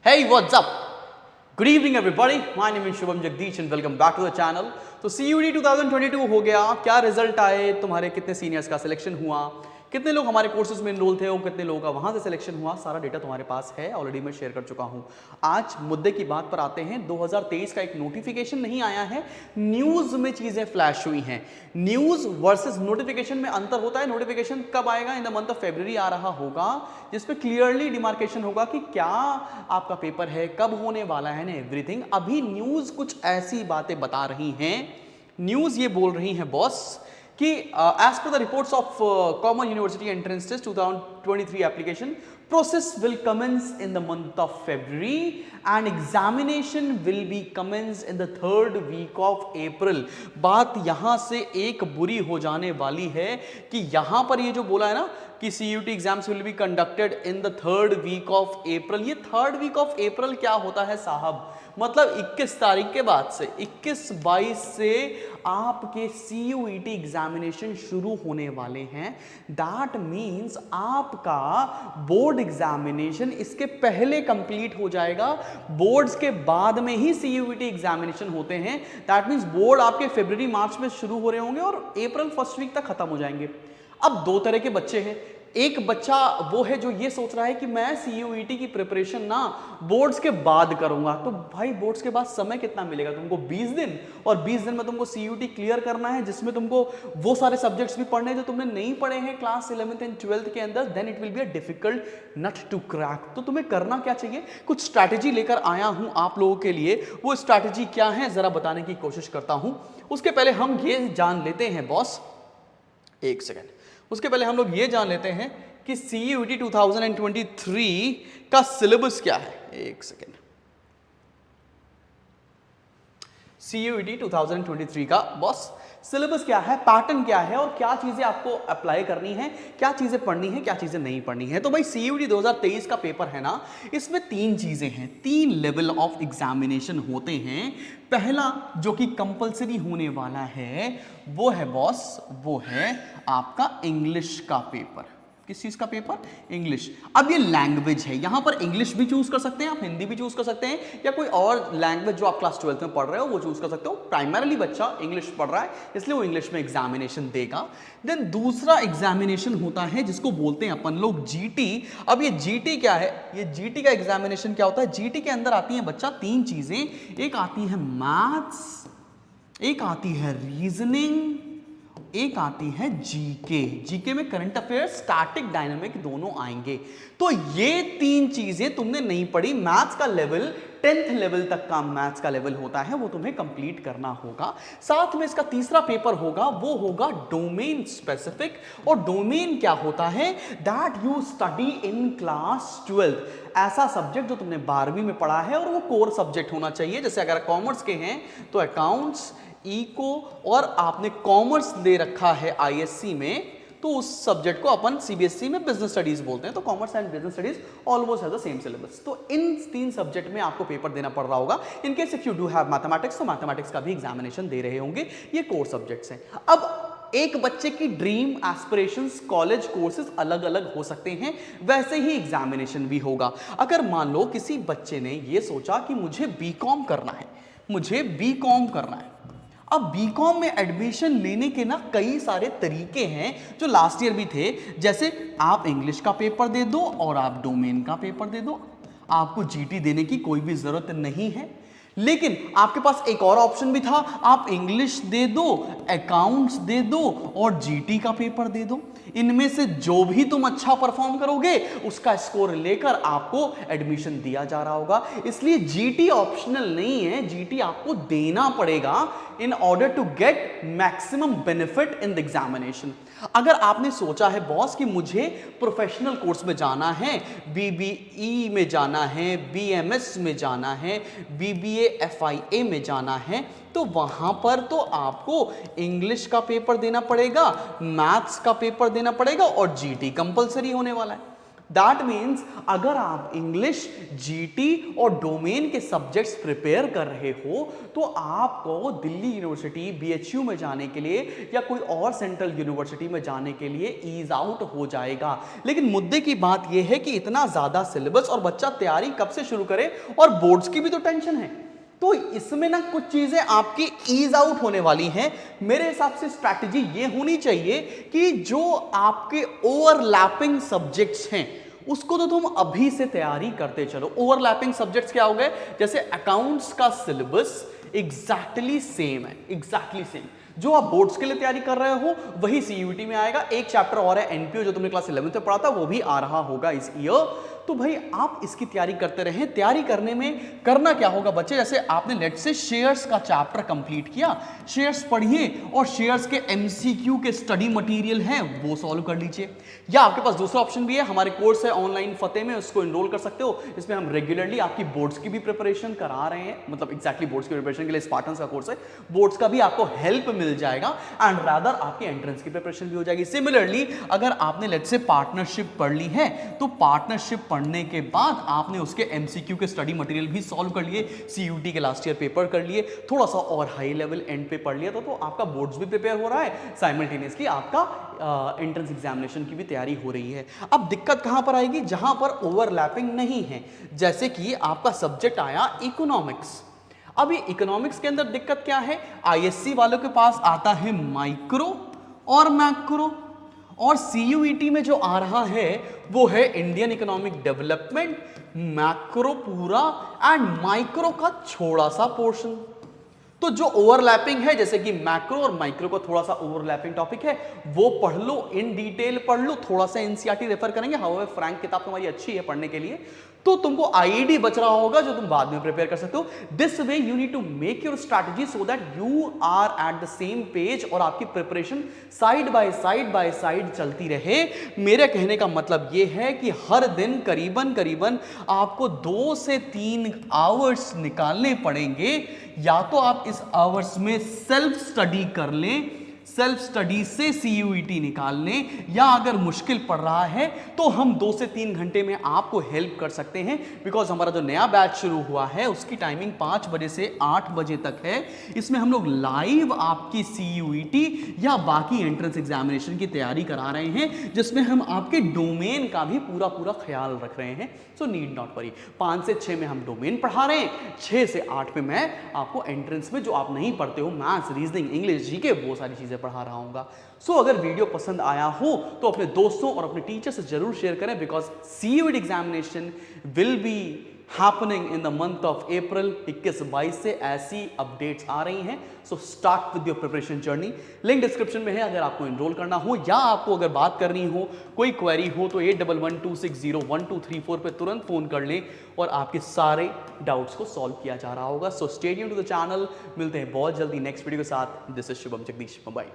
Hey, what's up? Good evening everybody. My name is Shubham Jagdish and welcome back to the channel. तो CUET 2022 हो गया, क्या result आए, तुम्हारे कितने सीनियर्स का सिलेक्शन हुआ, कितने लोग हमारे कोर्सेज में इनरोल थे और कितने लोगों का वहां से सिलेक्शन हुआ, सारा डेटा तुम्हारे पास है, ऑलरेडी मैं शेयर कर चुका हूं। आज मुद्दे की बात पर आते हैं। 2023 का एक नोटिफिकेशन नहीं आया है, न्यूज में चीजें फ्लैश हुई हैं। न्यूज वर्सेस नोटिफिकेशन में अंतर होता है। नोटिफिकेशन कब आएगा? In the month of February आ रहा होगा, जिसपे क्लियरली डिमार्केशन होगा कि क्या आपका पेपर है, कब होने वाला है ना, एवरीथिंग। अभी न्यूज कुछ ऐसी बातें बता रही हैं, न्यूज ये बोल रही हैं बॉस कि as per the reports of Common University Entrance Test 2023 application process will commence in the month of February and examination will be commenced in the third week of April। बात यहां से एक बुरी हो जाने वाली है कि यहां पर ये जो बोला है ना कि CUET exams will be conducted in the third week of April. ये थर्ड वीक ऑफ अप्रैल क्या होता है साहब? मतलब 21 तारीख के बाद से 21-22 से आपके CUET एग्जामिनेशन शुरू होने वाले हैं। दैट मीन्स आपका बोर्ड एग्जामिनेशन इसके पहले कंप्लीट हो जाएगा। बोर्ड्स के बाद में ही CUET एग्जामिनेशन होते हैं। दैट मीन्स बोर्ड आपके फरवरी मार्च में शुरू हो रहे होंगे और अप्रैल फर्स्ट वीक तक खत्म हो जाएंगे। अब दो तरह के बच्चे हैं। एक बच्चा वो है जो ये सोच रहा है कि मैं CUET की प्रिपरेशन ना बोर्ड्स के बाद करूंगा। तो भाई बोर्ड्स के बाद समय कितना मिलेगा तुमको? 20 दिन, और 20 दिन में तुमको CUET क्लियर करना है, जिसमें तुमको वो सारे सब्जेक्ट्स भी पढ़ने जो तुमने नहीं पढ़े हैं क्लास 11th एंड 12th के अंदर। Then it will be a difficult nut to crack. तो तुम्हें करना क्या चाहिए? कुछ स्ट्रैटेजी लेकर आया हूं आप लोगों के लिए। वो स्ट्रैटेजी क्या है जरा बताने की कोशिश करता हूं। उसके पहले हम ये जान लेते हैं बॉस, एक सेकेंड, उसके पहले हम लोग ये जान लेते हैं कि CUET 2023 का सिलेबस क्या है। एक सेकेंड, CUET 2023 का बॉस सिलेबस क्या है, पैटर्न क्या है और क्या चीजें आपको अप्लाई करनी है, क्या चीजें पढ़नी है, क्या चीजें नहीं पढ़नी है। तो भाई CUET 2023 का पेपर है ना, इसमें तीन चीजें हैं, तीन लेवल ऑफ एग्जामिनेशन होते हैं। पहला जो कि कंपलसरी होने वाला है वो है बॉस, वो है आपका इंग्लिश का पेपर। किस चीज का पेपर? इंग्लिश। अब ये लैंग्वेज है, यहां पर इंग्लिश भी चूज कर सकते हैं आप, हिंदी भी चूज कर सकते हैं, या कोई और लैंग्वेज जो आप क्लास 12th में पढ़ रहे हो वो चूज कर सकते हो। प्राइमरली बच्चा इंग्लिश पढ़ रहा है इसलिए वो इंग्लिश में एग्जामिनेशन देगा। देन दूसरा एग्जामिनेशन होता है जिसको बोलते हैं अपन लोग GT। अब ये GT क्या है? ये GT का एग्जामिनेशन क्या होता है? GT के अंदर आती है बच्चा तीन चीजें। एक आती है मैथ्स, एक आती है रीजनिंग, एक आती है जीके में करंट अफेयर्स, स्टैटिक, डायनामिक दोनों आएंगे। तो ये तीन चीजें तुमने नहीं पढ़ी। मैथ्स का लेवल 10th लेवल तक का मैथ्स का लेवल होता है, वो तुम्हें कंप्लीट करना होगा। साथ में इसका तीसरा पेपर होगा, वो होगा डोमेन स्पेसिफिक। और डोमेन क्या होता है? That you study in class 12th। ऐसा सब्जेक्ट जो तुमने 12वीं में पढ़ा है और वो कोर सब्जेक्ट होना चाहिए। जैसे अगर कॉमर्स के हैं तो अकाउंट्स, इको, और आपने कॉमर्स ले रखा है ISC में तो उस सब्जेक्ट को अपन CBSE में बिजनेस स्टडीज बोलते हैं। तो commerce and business studies almost have the same syllabus. तो इन तीन सब्जेक्ट में आपको पेपर देना पड़ रहा होगा। In case if you do have mathematics तो मैथमेटिक्स का भी एग्जामिनेशन दे रहे होंगे। ये कोर सब्जेक्ट्स हैं। अब एक बच्चे की ड्रीम एस्पिरेशंस, कॉलेज कोर्सेज अलग अलग हो सकते हैं, वैसे ही एग्जामिनेशन भी होगा। अगर मान लो किसी बच्चे ने ये सोचा कि मुझे BCom करना है, मुझे BCom करना है। अब BCom में एडमिशन लेने के ना कई सारे तरीके हैं जो लास्ट ईयर भी थे। जैसे आप इंग्लिश का पेपर दे दो और आप डोमेन का पेपर दे दो, आपको GT देने की कोई भी जरूरत नहीं है। लेकिन आपके पास एक और ऑप्शन भी था, आप इंग्लिश दे दो, अकाउंट्स दे दो और GT का पेपर दे दो। इनमें से जो भी तुम अच्छा परफॉर्म करोगे उसका स्कोर लेकर आपको एडमिशन दिया जा रहा होगा। इसलिए GT ऑप्शनल नहीं है, GT आपको देना पड़ेगा in order to get maximum benefit in the examination. अगर आपने सोचा है बॉस कि मुझे प्रोफेशनल कोर्स में जाना है, BBE में जाना है, BMS में जाना है, BBA FIA में जाना है, तो वहां पर तो आपको इंग्लिश का पेपर देना पड़ेगा, मैथ्स का पेपर देना पड़ेगा और GT कंपलसरी होने वाला है। दैट मीन्स अगर आप इंग्लिश, जीटी और डोमेन के सब्जेक्ट्स प्रिपेयर कर रहे हो तो आपको दिल्ली यूनिवर्सिटी, बीएचयू में जाने के लिए या कोई और सेंट्रल यूनिवर्सिटी में जाने के लिए ईज आउट हो जाएगा। लेकिन मुद्दे की बात यह है कि इतना ज्यादा सिलेबस और बच्चा तैयारी कब से शुरू करे, और बोर्ड्स की भी तो टेंशन है। तो इसमें ना कुछ चीजें आपकी ईज आउट होने वाली हैं। मेरे हिसाब से स्ट्रैटेजी ये होनी चाहिए कि जो आपके ओवरलैपिंग सब्जेक्ट्स हैं उसको तो तुम अभी से तैयारी करते चलो। ओवरलैपिंग सब्जेक्ट्स क्या हो गए, जैसे अकाउंट्स का सिलेबस एग्जैक्टली सेम है, एग्जैक्टली सेम। जो आप बोर्ड्स के लिए तैयारी कर रहे हो वही सीयूईटी में आएगा। एक चैप्टर और है एनपीओ जो तुमने क्लास 11 में पढ़ा था, वो भी आ रहा होगा इस ईयर। तो भाई आप इसकी तैयारी करते रहें। तैयारी करने में करना क्या होगा बच्चे, जैसे आपने लेट से शेयर्स का चैप्टर कंप्लीट किया, शेयर्स पढ़िए और शेयर्स के एमसीक्यू के स्टडी मटेरियल हैं वो सॉल्व कर लीजिए। या आपके पास दूसरा ऑप्शन भी है, हमारे कोर्स है ऑनलाइन फतेह में, उसको एनरोल कर सकते हो। इसमें हम रेगुलरली आपकी बोर्ड्स की भी प्रिपरेशन करा रहे हैं, मतलब एग्जैक्टली बोर्ड्स की प्रिपरेशन के लिए स्पार्टन्स का कोर्स है, बोर्ड्स का भी आपको हेल्प मिल जाएगा एंड रादर आपकी एंट्रेंस की प्रिपरेशन भी हो जाएगी। सिमिलरली अगर आपने लेट से पार्टनरशिप पढ़ ली है तो पार्टनरशिप पढ़ने के बाद आपने उसके एमसीक्यू के स्टडी मटेरियल भी सॉल्व कर लिए, सीयूटी के लास्ट ईयर पेपर कर लिए, थोड़ा सा और हाई लेवल एंड पे पढ़ लिया तो आपका बोर्ड्स भी प्रिपेयर हो रहा है, साइमल्टेनियसली आपका एंट्रेंस एग्जामिनेशन की भी तैयारी हो रही है। अब दिक्कत कहां पर आएगी, जहां पर ओवरलैपिंग नहीं है। जैसे कि आपका सब्जेक्ट आया इकोनॉमिक्स। अब ये इकोनॉमिक्स के अंदर दिक्कत क्या है, आईएससी वालों के पास आता है माइक्रो और मैक्रो, और सीयूईटी में जो आ रहा है वो है इंडियन इकोनॉमिक डेवलपमेंट, मैक्रो पूरा एंड माइक्रो का थोड़ा सा पोर्शन। तो जो ओवरलैपिंग है, जैसे कि मैक्रो और माइक्रो का थोड़ा सा ओवरलैपिंग टॉपिक है, वो पढ़ लो, इन डिटेल पढ़ लो, थोड़ा सा एनसीईआरटी रेफर करेंगे। हाउएवर फ्रैंक किताब तुम्हारी अच्छी है पढ़ने के लिए, तो तुमको आईईडी बच रहा होगा जो तुम बाद में प्रिपेयर कर सकते हो। This way you need to make your strategy so that you are at the same page और आपकी प्रिपरेशन साइड बाय साइड चलती रहे। मेरे कहने का मतलब यह है कि हर दिन करीबन करीबन आपको 2 से 3 आवर्स निकालने पड़ेंगे। या तो आप इस आवर्स में सेल्फ स्टडी कर लें, सेल्फ स्टडी से सीयूईटी निकाल लें, या अगर मुश्किल पड़ रहा है तो हम 2 से 3 घंटे में आपको हेल्प कर सकते हैं। बिकॉज हमारा जो नया बैच शुरू हुआ है उसकी टाइमिंग 5 बजे से 8 बजे तक है। इसमें हम लोग लाइव आपकी सीयूईटी या बाकी एंट्रेंस एग्जामिनेशन की तैयारी करा रहे हैं, जिसमें हम आपके डोमेन का भी पूरा ख्याल रख रहे हैं। So need not worry. 5 से 6 में हम डोमेन पढ़ा रहे हैं, 6 से 8 में मैं आपको एंट्रेंस में जो आप नहीं पढ़ते हो, मैथ्स, रीजनिंग, इंग्लिश, जीके, वो सारी चीजें पढ़ा रहा हूँगा। सो अगर वीडियो पसंद आया हो तो अपने दोस्तों और अपने टीचर से जरूर शेयर करें, because CUET examination will be happening in the month of April. 21-22 से ऐसी अपडेट्स आ रही हैं। So start with your preparation journey. Link description में है अगर आपको एनरोल करना हो, या आपको अगर बात करनी हो, कोई क्वेरी हो तो 8112601234 पे तुरंत फोन कर लें और आपके सारे डाउट्स को सॉल्व किया जा रहा होगा। So stay tuned to the channel. मिलते हैं बहुत जल्दी नेक्स्ट वीडियो के साथ। This is Shubham Jagdish. Bye.